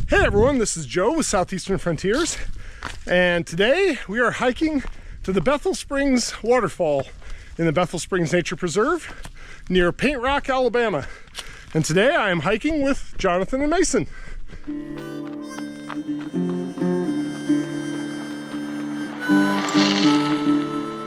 Hey everyone, this is Joe with Southeastern Frontiers, and today we are hiking to the Bethel Springs waterfall in the Bethel Springs Nature Preserve near Paint Rock, Alabama. And today I am hiking with Jonathan and Mason.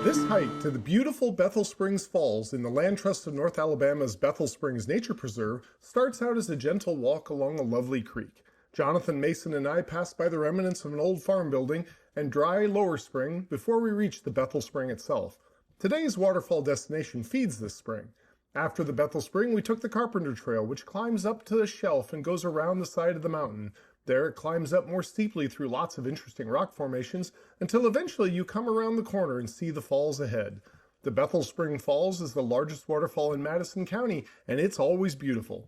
This hike to the beautiful Bethel Springs Falls in the Land Trust of North Alabama's Bethel Springs Nature Preserve starts out as a gentle walk along a lovely creek. Jonathan, Mason, and I passed by the remnants of an old farm building and dry lower spring before we reached the Bethel Spring itself. Today's waterfall destination feeds this spring. After the Bethel Spring, we took the Carpenter Trail, which climbs up to the shelf and goes around the side of the mountain. There it climbs up more steeply through lots of interesting rock formations until eventually you come around the corner and see the falls ahead. The Bethel Spring Falls is the largest waterfall in Madison County, and it's always beautiful.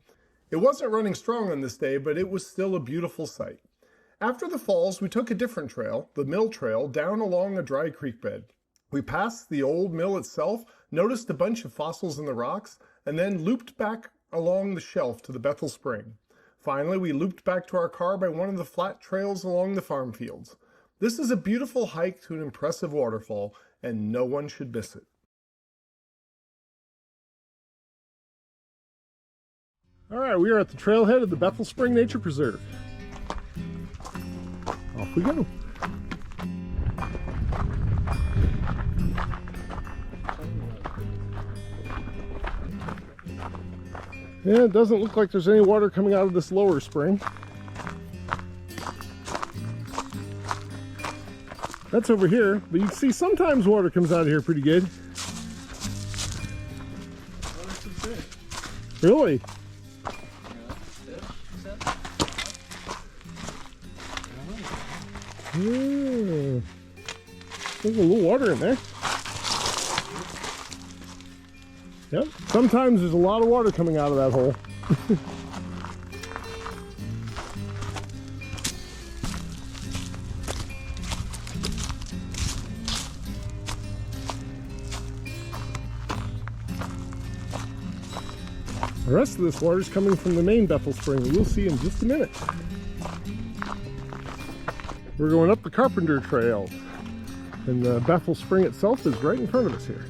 It wasn't running strong on this day, but it was still a beautiful sight. After the falls, we took a different trail, the mill trail, down along a dry creek bed. We passed the old mill itself, noticed a bunch of fossils in the rocks, and then looped back along the shelf to the Bethel Spring. Finally, we looped back to our car by one of the flat trails along the farm fields. This is a beautiful hike to an impressive waterfall, and no one should miss it. All right, we are at the trailhead of the Bethel Spring Nature Preserve. Off we go. Yeah, it doesn't look like there's any water coming out of this lower spring. That's over here, but you can see sometimes water comes out of here pretty good. Really? Yeah. There's a little water in there. Yep. Sometimes there's a lot of water coming out of that hole. The rest of this water is coming from the main Bethel Spring. We'll see in just a minute. We're going up the Carpenter Trail, and the Bethel Spring itself is right in front of us here.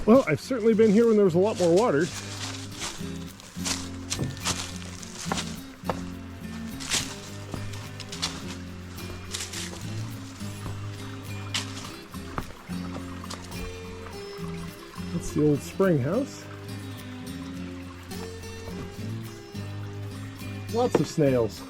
Well, I've certainly been here when there was a lot more water. That's the old spring house. Lots of snails.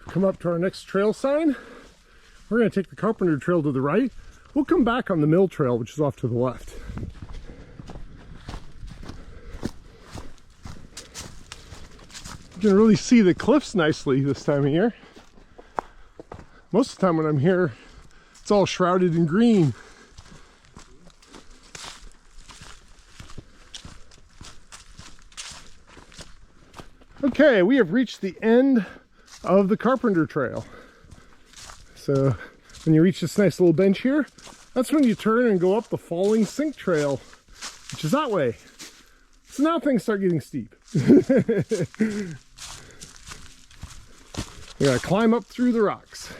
Come up to our next trail sign. We're going to take the Carpenter Trail to the right. We'll come back on the mill trail, which is off to the left. You can really see the cliffs nicely this time of year. Most of the time when I'm here, it's all shrouded in green. Okay, we have reached the end of the Carpenter Trail. So when you reach this nice little bench here, that's when you turn and go up the Falling Sink Trail, which is that way. So now things start getting steep. We gotta climb up through the rocks.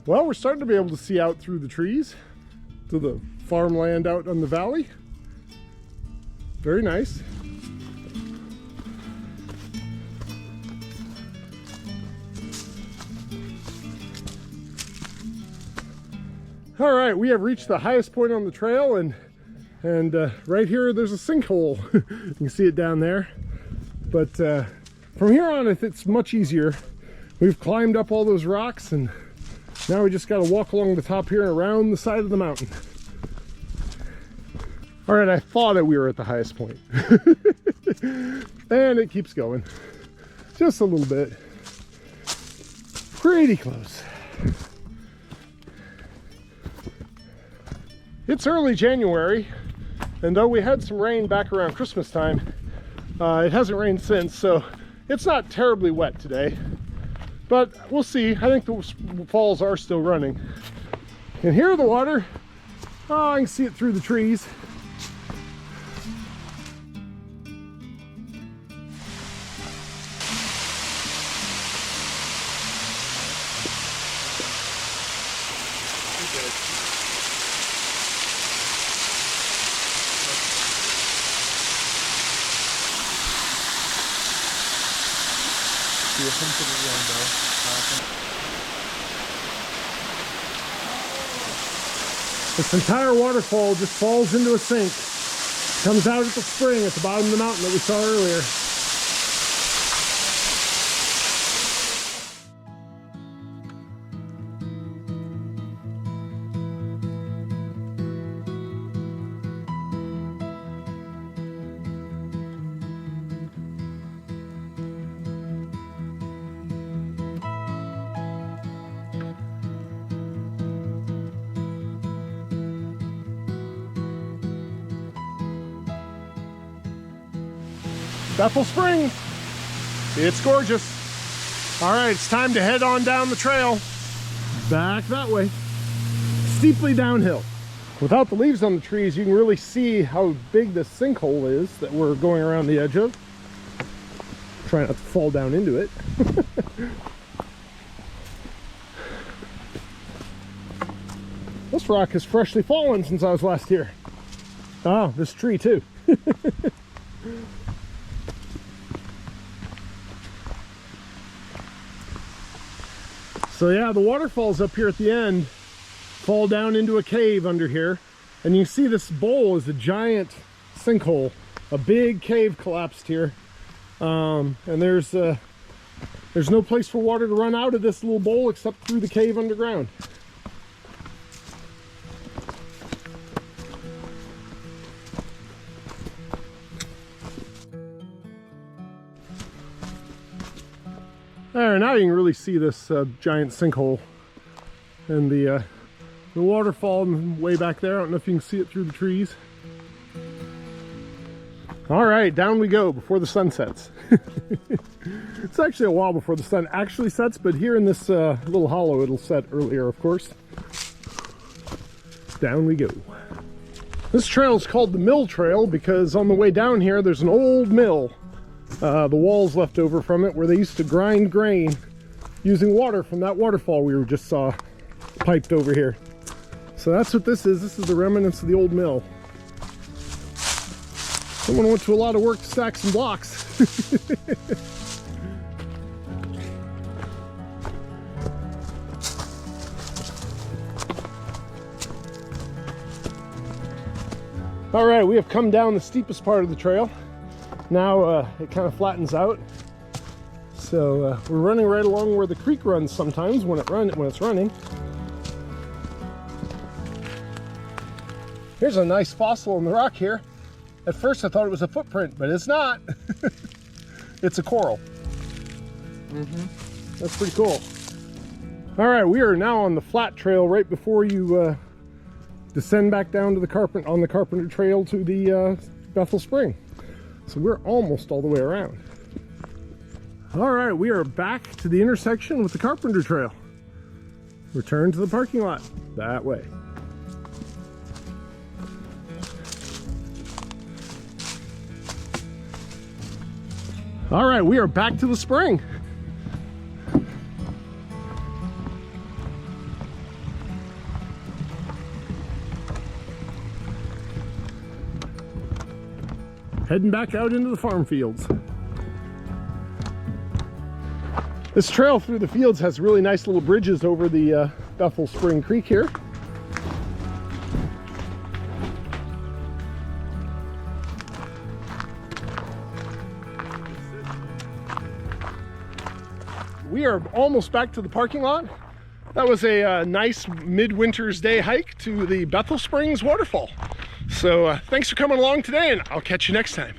Well, we're starting to be able to see out through the trees. to the farmland out on the valley. Very nice. All right, we have reached the highest point on the trail, and right here there's a sinkhole. You can see it down there. But from here on, it's much easier. We've climbed up all those rocks, and now we just got to walk along the top here and around the side of the mountain. All right, I thought that we were at the highest point. And it keeps going. Just a little bit. Pretty close. It's early January, and though we had some rain back around Christmas time, it hasn't rained since, so it's not terribly wet today. But we'll see. I think the falls are still running. And here the water, oh, I can see it through the trees. This entire waterfall just falls into a sink. Comes out at the spring at the bottom of the mountain that we saw earlier. Bethel Springs, it's gorgeous. All right, it's time to head on down the trail. Back that way, steeply downhill. Without the leaves on the trees, you can really see how big this sinkhole is that we're going around the edge of. Try not to fall down into it. This rock has freshly fallen since I was last here. Oh, this tree too. So yeah, the waterfalls up here at the end fall down into a cave under here. And you see this bowl is a giant sinkhole. A big cave collapsed here. And there's no place for water to run out of this little bowl except through the cave underground. There, now you can really see this giant sinkhole and the waterfall way back there. I don't know if you can see it through the trees. All right, down we go before the sun sets. It's actually a while before the sun actually sets, but here in this little hollow it'll set earlier, of course. Down we go. This trail is called the Mill Trail because on the way down here there's an old mill. The walls left over from it where they used to grind grain using water from that waterfall we just saw piped over here. So that's what this is. This is the remnants of the old mill. Someone went to a lot of work to stack some blocks. All right, we have come down the steepest part of the trail. Now it kind of flattens out, so we're running right along where the creek runs sometimes when it's running. Here's a nice fossil in the rock here. At first I thought it was a footprint, but it's not. It's a coral. That's pretty cool. All right, we are now on the flat trail right before you descend back down to the Carpenter Trail to the Bethel Spring. So we're almost all the way around. All right, we are back to the intersection with the Carpenter Trail. Return to the parking lot that way. All right, we are back to the spring. heading back out into the farm fields. This trail through the fields has really nice little bridges over the Bethel Spring Creek here. We are almost back to the parking lot. That was a nice midwinter's day hike to the Bethel Springs waterfall. So thanks for coming along today, and I'll catch you next time.